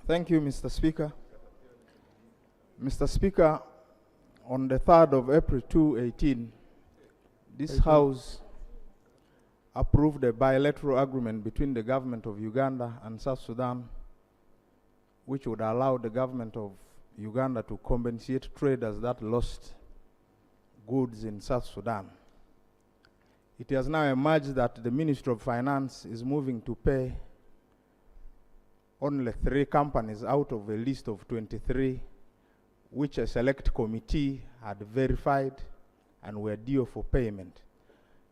Thank you, Mr. Speaker. Mr. Speaker, on the 3rd of April 2018, this House approved a bilateral agreement between the government of Uganda and South Sudan, which would allow the government of Uganda to compensate traders that lost goods in South Sudan. It has now emerged that the Ministry of Finance is moving to pay only 3 companies out of a list of 23, which a select committee had verified and were due for payment.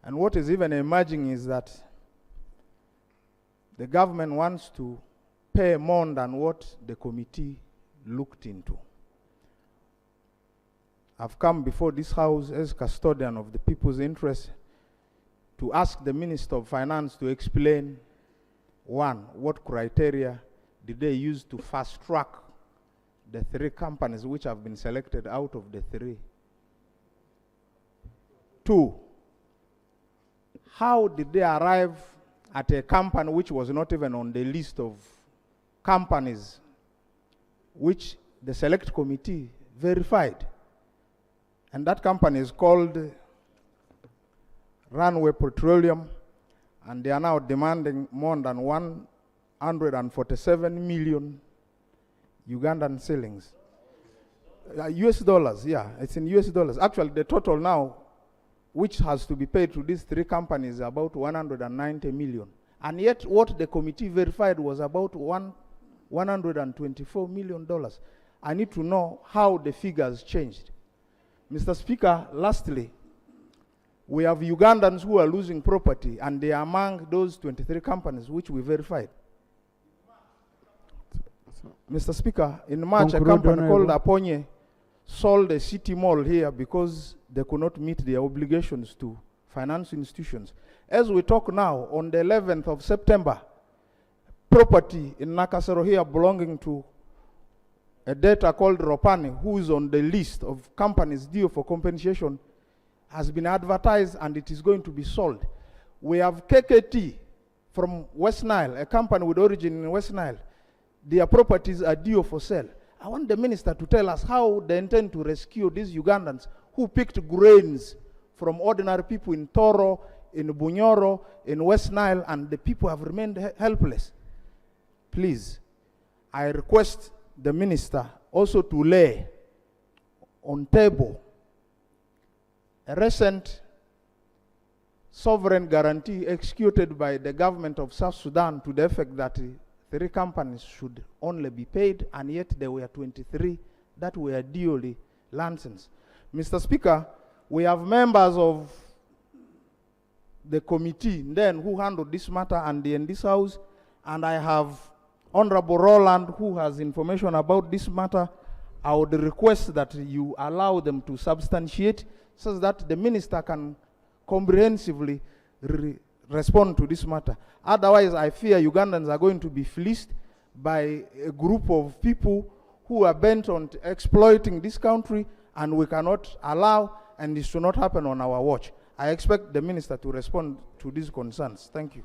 And what is even emerging is that the government wants to pay more than what the committee looked into. I've come before this House as custodian of the people's interest to ask the Minister of Finance to explain, 1, what criteria did they use to fast track the 3 companies which have been selected out of the 3? 2, how did they arrive at a company which was not even on the list of companies which the select committee verified? And that company is called Runway Petroleum, and they are now demanding more than 147 million Ugandan shillings. US dollars, yeah, it's in US dollars. Actually, the total now, which has to be paid to these 3 companies, is about 190 million. And yet, what the committee verified was about $124 million. I need to know how the figures changed. Mr. Speaker, lastly, we have Ugandans who are losing property, and they are among those 23 companies which we verified. Mr. Speaker, in March, a company called Aponye sold a city mall here because they could not meet their obligations to financial institutions. As we talk now, on the 11th of September, property in Nakasero here belonging to a debtor called Ropani, who is on the list of companies due for compensation, has been advertised and it is going to be sold. We have KKT from WestNile, a company with origin in WestNile. Their properties are due for sale. I want the minister to tell us how they intend to rescue these Ugandans who picked grains from ordinary people in Toro, in Bunyoro, in WestNile, and the people have remained helpless. Please, I request the minister also to lay on table a recent sovereign guarantee executed by the government of South Sudan to the effect that 3 companies should only be paid, and yet there were 23 that were duly licensed. Mr. Speaker, we have members of the committee then who handled this matter and in this House, and I have Honorable Roland who has information about this matter. I would request that you allow them to substantiate so that the minister can comprehensively respond to this matter. Otherwise, I fear Ugandans are going to be fleeced by a group of people who are bent on exploiting this country, and we cannot allow, and this should not happen on our watch. I expect the minister to respond to these concerns. Thank you.